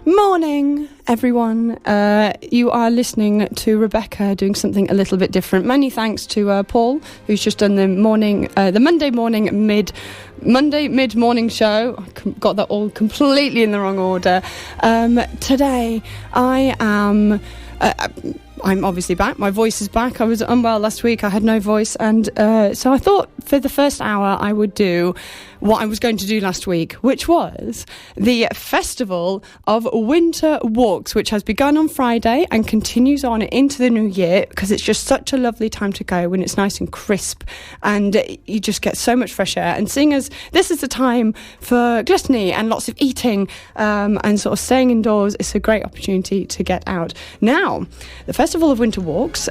Morning, everyone. You are listening to Rebecca doing something a little bit different. Many thanks to Paul, who's just done the Monday mid-morning show. I got that all completely in the wrong order. Today, I'm obviously back. My voice is back. I was unwell last week. I had no voice. And so I thought for the first hour I would do what I was going to do last week, which was the Festival of Winter Walks, which has begun on Friday and continues on into the new year, because it's just such a lovely time to go when it's nice and crisp and you just get so much fresh air. And seeing as this is the time for gluttony and lots of eating and sort of staying indoors, it's a great opportunity to get out. Now, the Festival of Winter Walks,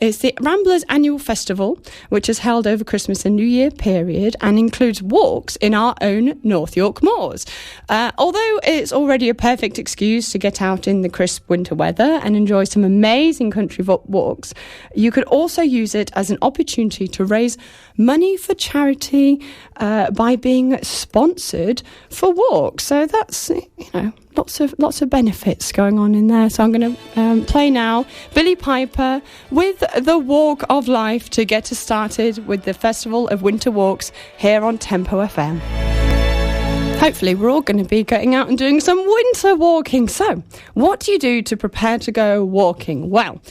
it's the Ramblers Annual Festival, which is held over Christmas and New Year period and includes walks in our own North York moors. Although it's already a perfect excuse to get out in the crisp winter weather and enjoy some amazing country walks, you could also use it as an opportunity to raise money for charity by being sponsored for walks. So that's, lots of benefits going on in there. So I'm going to play now Billy Piper with The Walk of Life to get us started with the Festival of Winter Walks here on Tempo FM. Hopefully we're all going to be getting out and doing some winter walking. So, what do you do to prepare to go walking? Well,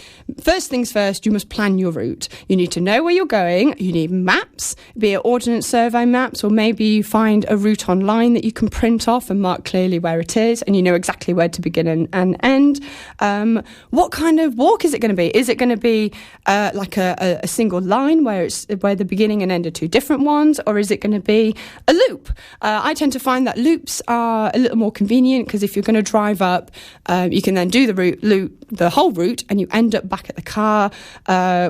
first things first, you must plan your route. You need to know where you're going. You need maps, be it Ordnance Survey maps, or maybe you find a route online that you can print off and mark clearly where it is, and you know exactly where to begin and end. What kind of walk is it going to be? Is it going to be like a single line where the beginning and end are two different ones, or is it going to be a loop? I tend to find that loops are a little more convenient, because if you're going to drive up, you can then do the whole route, and you end up back at the car,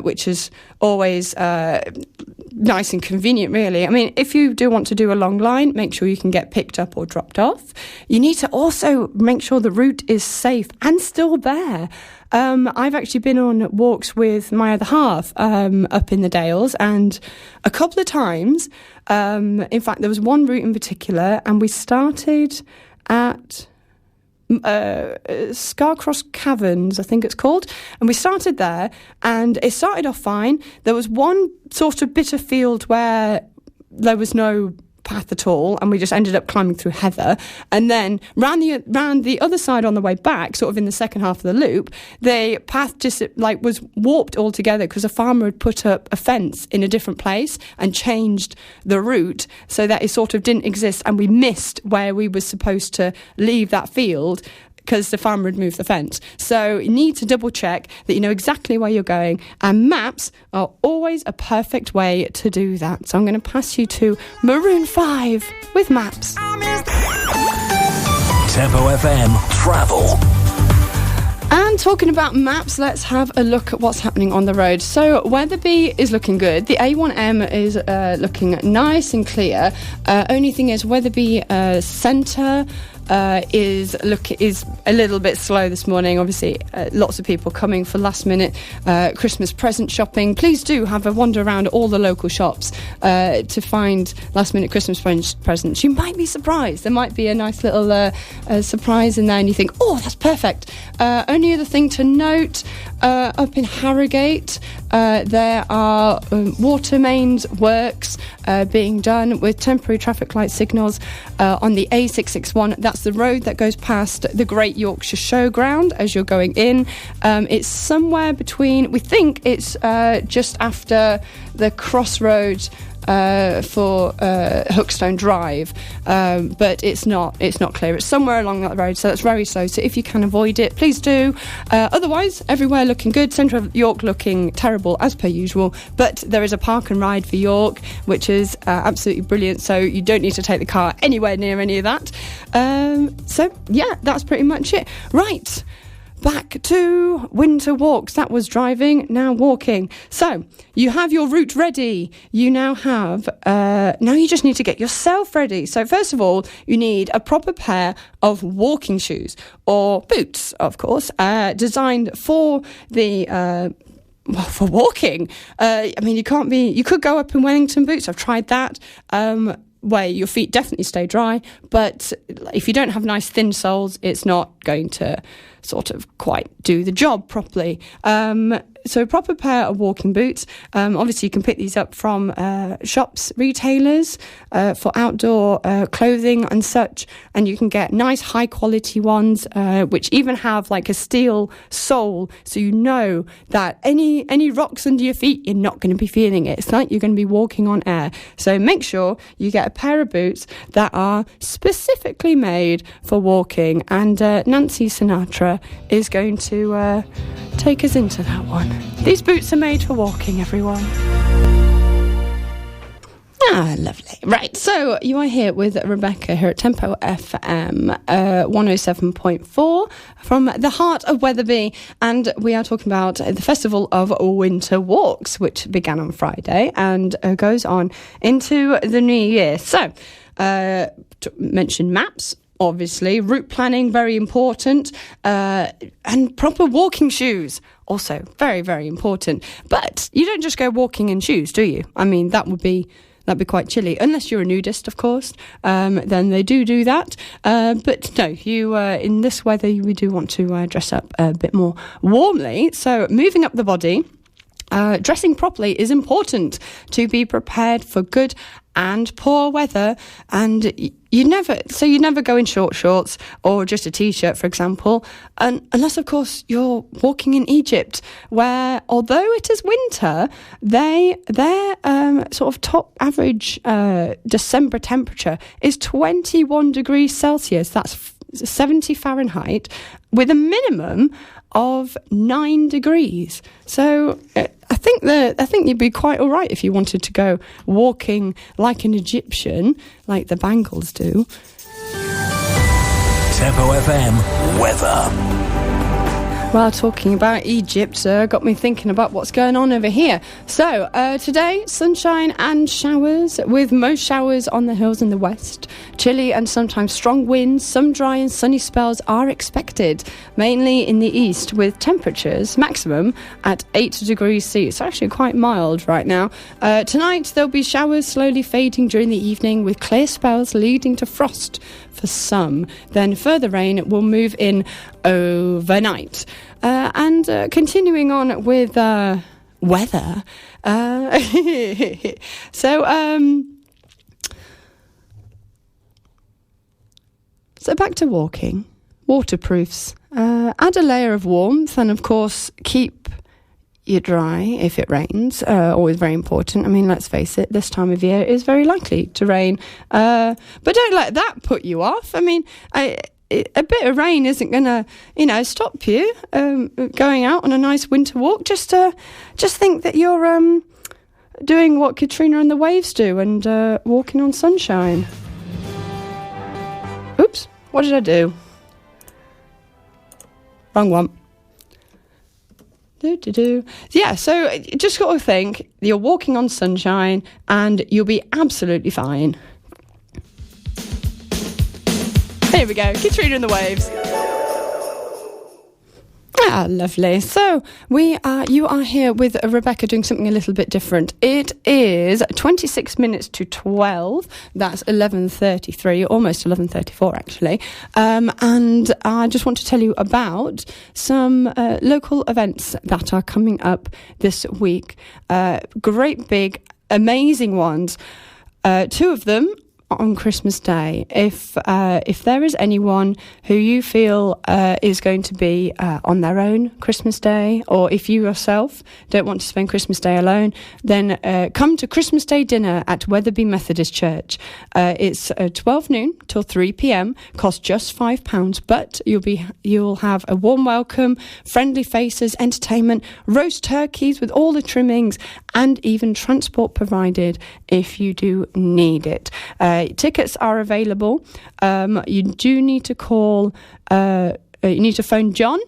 which is always nice and convenient, really. I mean, if you do want to do a long line, make sure you can get picked up or dropped off. You need to also make sure the route is safe and still there. I've actually been on walks with my other half up in the Dales, and a couple of times, in fact, there was one route in particular, and we started at Scarcross Caverns, I think it's called, and we started there, and it started off fine. There was one sort of bit of field where there was no path at all, and we just ended up climbing through heather, and then round the other side on the way back, sort of in the second half of the loop, the path just was warped altogether, because a farmer had put up a fence in a different place and changed the route so that it sort of didn't exist, and we missed where we were supposed to leave that field because the farmer had moved the fence. So you need to double check that you know exactly where you're going, and maps are always a perfect way to do that. So I'm going to pass you to Maroon 5 with Maps. Tempo FM Travel. And talking about maps, let's have a look at what's happening on the road. So Wetherby is looking good. The A1M is looking nice and clear. Only thing is Wetherby Centre is a little bit slow this morning. Obviously, lots of people coming for last minute Christmas present shopping. Please do have a wander around all the local shops to find last minute Christmas presents. You might be surprised. There might be a nice little surprise in there, and you think, oh, that's perfect. Only other thing to note, up in Harrogate, there are water mains works being done with temporary traffic light signals on the A661. That's the road that goes past the Great Yorkshire Showground as you're going in. It's somewhere between, we think it's just after the crossroads for Hookstone Drive, but it's not clear. It's somewhere along that road, so that's very slow. So if you can avoid it, please do. Otherwise, everywhere looking good. Centre of York looking terrible as per usual, but there is a park and ride for York, which is absolutely brilliant. So you don't need to take the car anywhere near any of that. So yeah, that's pretty much it. Right. Back to winter walks. That was driving, now walking. So you have your route ready. You now have, now you just need to get yourself ready. So first of all, you need a proper pair of walking shoes or boots, of course, designed for the, for walking. I mean, you could go up in Wellington boots. I've tried that. where your feet definitely stay dry, but if you don't have nice thin soles, it's not going to sort of quite do the job properly. So a proper pair of walking boots. Obviously, you can pick these up from shops, retailers, for outdoor clothing and such. And you can get nice high quality ones, which even have like a steel sole. So you know that any rocks under your feet, you're not going to be feeling it. It's like you're going to be walking on air. So make sure you get a pair of boots that are specifically made for walking. And Nancy Sinatra is going to take us into that one. These boots are made for walking, everyone. Ah, lovely. Right, so you are here with Rebecca here at Tempo FM 107.4 from the heart of Wetherby, and we are talking about the Festival of Winter Walks, which began on Friday and goes on into the new year. So, to mention maps, obviously, route planning, very important, and proper walking shoes, also very, very important. But you don't just go walking in shoes, do you? I mean, that'd be quite chilly, unless you're a nudist, of course. Then they do that. But no, you in this weather, we do want to dress up a bit more warmly. So moving up the body, dressing properly is important to be prepared for good and poor weather, and you never go in short shorts or just a t-shirt, for example, unless of course you're walking in Egypt, where although it is winter, their sort of top average December temperature is 21 degrees Celsius. That's 70 Fahrenheit, with a minimum of 9 degrees. So I think you'd be quite all right if you wanted to go walking like an Egyptian, like the Bangles do. Tempo FM weather. Well, talking about Egypt got me thinking about what's going on over here. So, today, sunshine and showers, with most showers on the hills in the west. Chilly and sometimes strong winds, some dry and sunny spells are expected, mainly in the east, with temperatures maximum at 8 degrees C. It's actually quite mild right now. Tonight, there'll be showers slowly fading during the evening, with clear spells leading to frost for some. Then further rain will move in overnight. And continuing on with weather. So back to walking. Waterproofs. Add a layer of warmth, and of course keep you dry if it rains. Always very important. I mean, let's face it, this time of year is very likely to rain. But don't let that put you off. I mean, a bit of rain isn't going to, stop you going out on a nice winter walk. Just think that you're doing what Katrina and the Waves do and walking on sunshine. Oops, what did I do? Wrong one. Yeah, so just got to think you're walking on sunshine and you'll be absolutely fine. Here we go, Katrina and the Waves. Ah, lovely. So you are here with Rebecca doing something a little bit different. It is 26 minutes to 12. That's 11:33, almost 11:34 actually. And I just want to tell you about some local events that are coming up this week. Great big, amazing ones. Two of them on Christmas Day. If there is anyone who you feel is going to be on their own Christmas Day, or if you yourself don't want to spend Christmas Day alone, then come to Christmas Day dinner at Wetherby Methodist Church. It's 12 noon till 3 p.m. Costs just £5, but you'll have a warm welcome, friendly faces, entertainment, roast turkeys with all the trimmings, and even transport provided if you do need it. Tickets are available. You do need to call, you need to phone John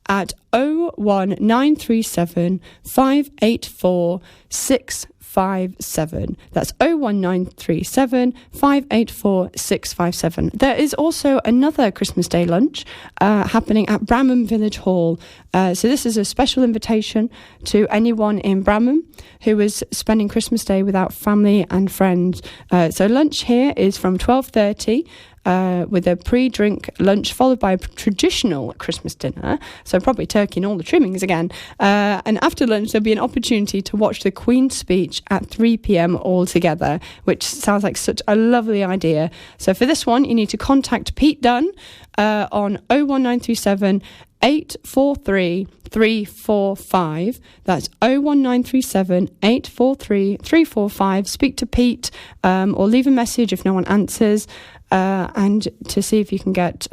at 01937 584 6 657. That's 01937 584 657. There is also another Christmas Day lunch happening at Bramham Village Hall. So this is a special invitation to anyone in Bramham who is spending Christmas Day without family and friends. So lunch here is from 12:30. With a pre-drink lunch followed by a traditional Christmas dinner, so probably turkey and all the trimmings again, and after lunch there'll be an opportunity to watch the Queen's speech at 3 p.m. all together, which sounds like such a lovely idea. So for this one you need to contact Pete Dunn on 01937 843 345. That's 01937 843 345. Speak to Pete or leave a message if no one answers, and to see if you can get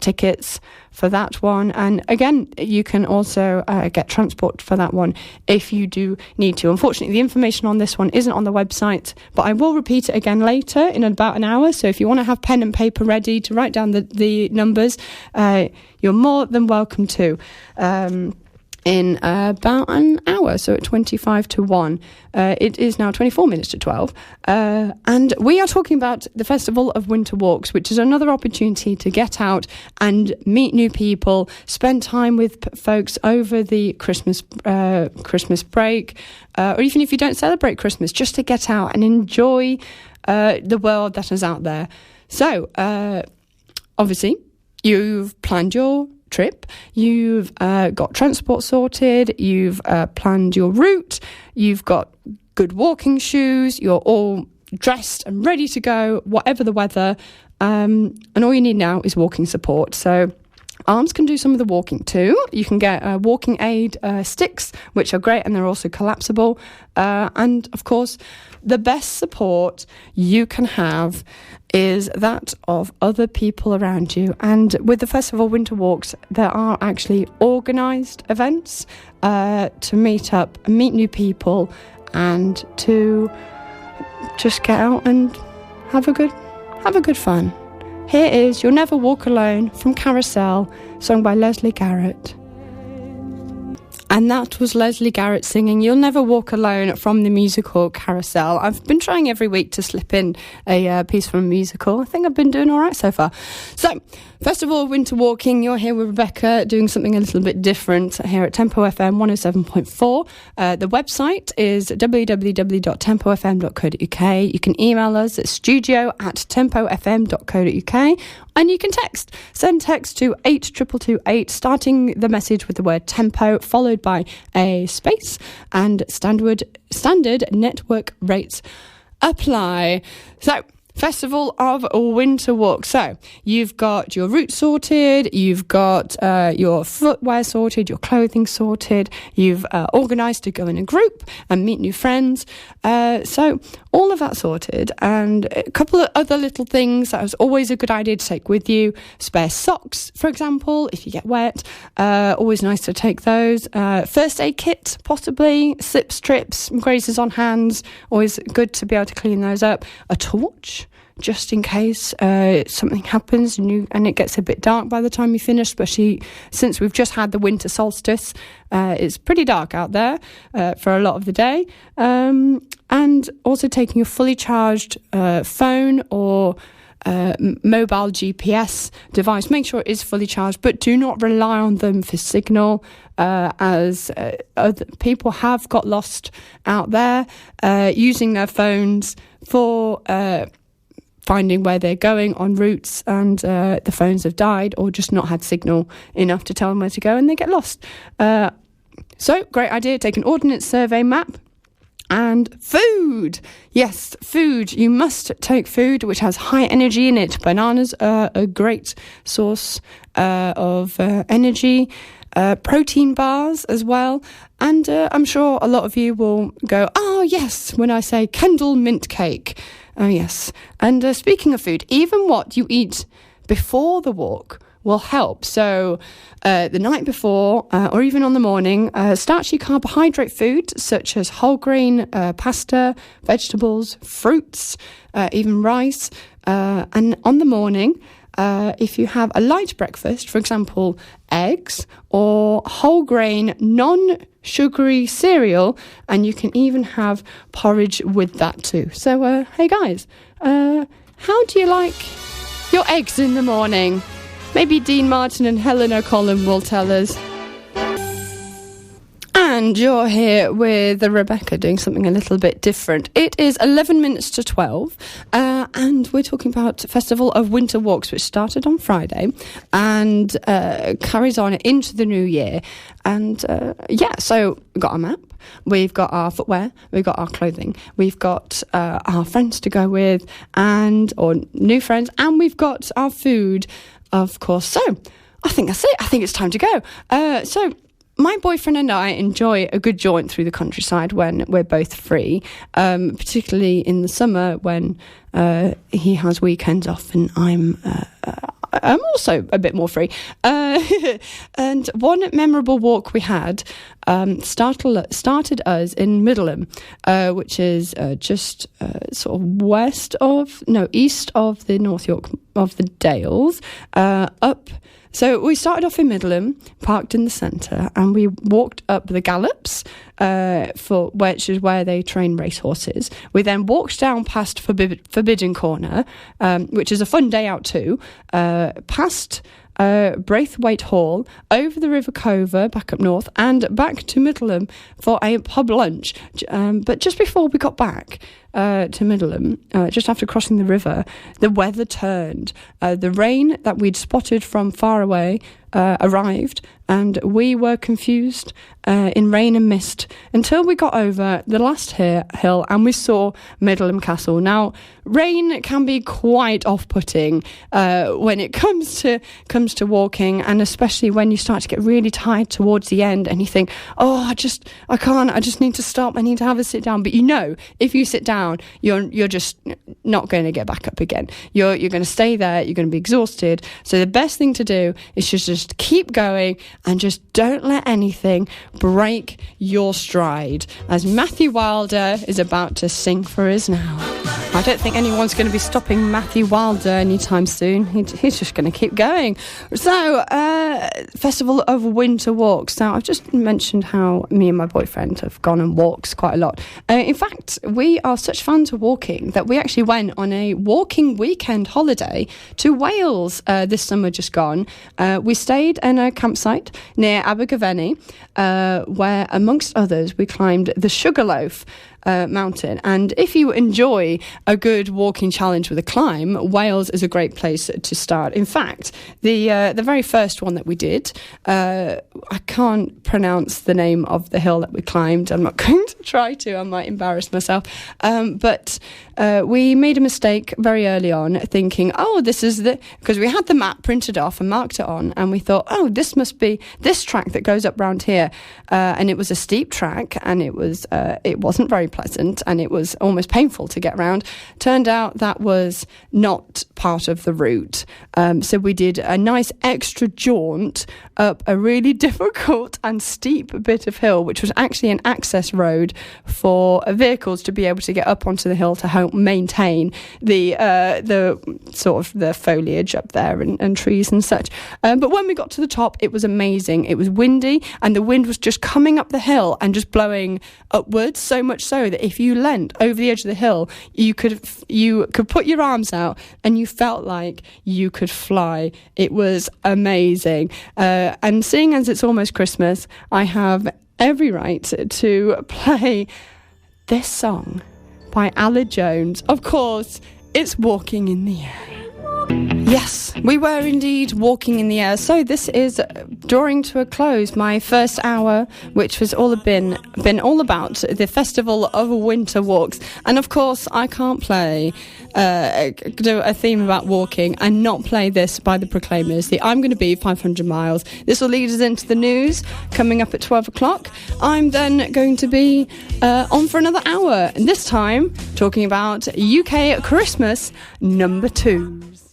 tickets for that one. And again, you can also get transport for that one if you do need to. Unfortunately, the information on this one isn't on the website, but I will repeat it again later in about an hour. So if you want to have pen and paper ready to write down the numbers, you're more than welcome to. In about an hour, so at 25 to 1. It is now 24 minutes to 12. And we are talking about the Festival of Winter Walks, which is another opportunity to get out and meet new people, spend time with folks over the Christmas break, or even if you don't celebrate Christmas, just to get out and enjoy the world that is out there. So, obviously, you've planned your trip, you've got transport sorted, you've planned your route, you've got good walking shoes, you're all dressed and ready to go, whatever the weather, and all you need now is walking support. So Arms can do some of the walking too. You can get walking aid sticks, which are great, and they're also collapsible. And of course, the best support you can have is that of other people around you. And with the Festival Winter Walks, there are actually organised events to meet up and meet new people and to just get out and have a good fun. Here is You'll Never Walk Alone from Carousel, sung by Leslie Garrett. And that was Leslie Garrett singing You'll Never Walk Alone from the musical Carousel. I've been trying every week to slip in a piece from a musical. I think I've been doing all right so far. So, Festival of Winter Walking, you're here with Rebecca doing something a little bit different here at Tempo FM 107.4. The website is www.tempofm.co.uk. You can email us at studio@tempofm.co.uk. And you can send text to 82228, starting the message with the word tempo, followed by a space, and standard network rates apply. So, Festival of Winter Walk. So, you've got your route sorted, you've got your footwear sorted, your clothing sorted, you've organised to go in a group and meet new friends. So, all of that sorted, and a couple of other little things that was always a good idea to take with you. Spare socks, for example, if you get wet. Always nice to take those. First aid kit, possibly. Slips, strips, grazes on hands. Always good to be able to clean those up. A torch, just in case something happens and it gets a bit dark by the time you finish, especially since we've just had the winter solstice. It's pretty dark out there for a lot of the day. And also taking a fully charged phone or mobile GPS device. Make sure it is fully charged, but do not rely on them for signal, as other people have got lost out there using their phones for finding where they're going on routes, and the phones have died or just not had signal enough to tell them where to go, and they get lost. So, great idea, take an ordnance survey map. And food. Yes, food. You must take food which has high energy in it. Bananas are a great source of energy. Protein bars as well. And I'm sure a lot of you will go, oh yes, when I say Kendal mint cake. Oh yes. And speaking of food, even what you eat before the walk will help. So the night before or even on the morning, starchy carbohydrate food such as whole grain pasta, vegetables, fruits, even rice, And on the morning, if you have a light breakfast, for example, eggs or whole grain, non-sugary cereal, and you can even have porridge with that too. So, hey guys, how do you like your eggs in the morning? Maybe Dean Martin and Helena Collin will tell us. And you're here with Rebecca doing something a little bit different. It is 11 minutes to 12, and we're talking about Festival of Winter Walks, which started on Friday and carries on into the new year. And so we've got our map, we've got our footwear, we've got our clothing, we've got our friends to go with, or new friends, and we've got our food, of course. So I think that's it. I think it's time to go. So my boyfriend and I enjoy a good jaunt through the countryside when we're both free, particularly in the summer when he has weekends off and I'm also a bit more free. And one memorable walk we had started us in Middleham, which is just sort of east of the North York of the Dales, up. So we started off in Middleham, parked in the centre, and we walked up the Gallops, which is where they train racehorses. We then walked down past Forbidden Corner, which is a fun day out too, past Braithwaite Hall, over the River Cover, back up north, and back to Middleham for a pub lunch. But just before we got back to Middleham, just after crossing the river, the weather turned. The rain that we'd spotted from far away arrived, and we were confused in rain and mist until we got over the last hill and we saw Middleham Castle. Now, rain can be quite off-putting when it comes to walking, and especially when you start to get really tired towards the end and you think, I just need to stop, I need to have a sit down. But if you sit down, you're just not going to get back up again. You're going to stay there, you're going to be exhausted. So the best thing to do is just keep going and just don't let anything break your stride, as Matthew Wilder is about to sing for us now. I don't think anyone's going to be stopping Matthew Wilder anytime soon. He's just going to keep going. So, Festival of Winter Walks. Now, I've just mentioned how me and my boyfriend have gone on walks quite a lot. In fact, we are such fans of walking that we actually went on a walking weekend holiday to Wales this summer just gone. We stayed in a campsite near Abergavenny, where, amongst others, we climbed the Sugarloaf mountain. And if you enjoy a good walking challenge with a climb, Wales is a great place to start. In fact, the very first one that we did, I can't pronounce the name of the hill that we climbed. I'm not going to try to. I might embarrass myself. But we made a mistake very early on, thinking, this is because we had the map printed off and marked it on, and we thought, this must be this track that goes up round here. And it was a steep track, and it wasn't very pleasant, and it was almost painful to get around. Turned out that was not part of the route. So we did a nice extra jaunt up a really difficult and steep bit of hill, which was actually an access road for vehicles to be able to get up onto the hill to help maintain the sort of the foliage up there and trees and such. But when we got to the top, it was amazing. It was windy, and the wind was just coming up the hill and just blowing upwards, so much so that if you leant over the edge of the hill, you could put your arms out and you felt like you could fly. It was amazing. And seeing as it's almost Christmas, I have every right to play this song by Aled Jones. Of course, it's Walking in the Air. Yes, we were indeed walking in the air. So this is drawing to a close my first hour, which was been all about the Festival of Winter Walks. And of course, I can't do a theme about walking and not play this by the Proclaimers, the I'm Going to Be 500 Miles. This will lead us into the news coming up at 12 o'clock. I'm then going to be on for another hour, and this time talking about UK Christmas number 2s.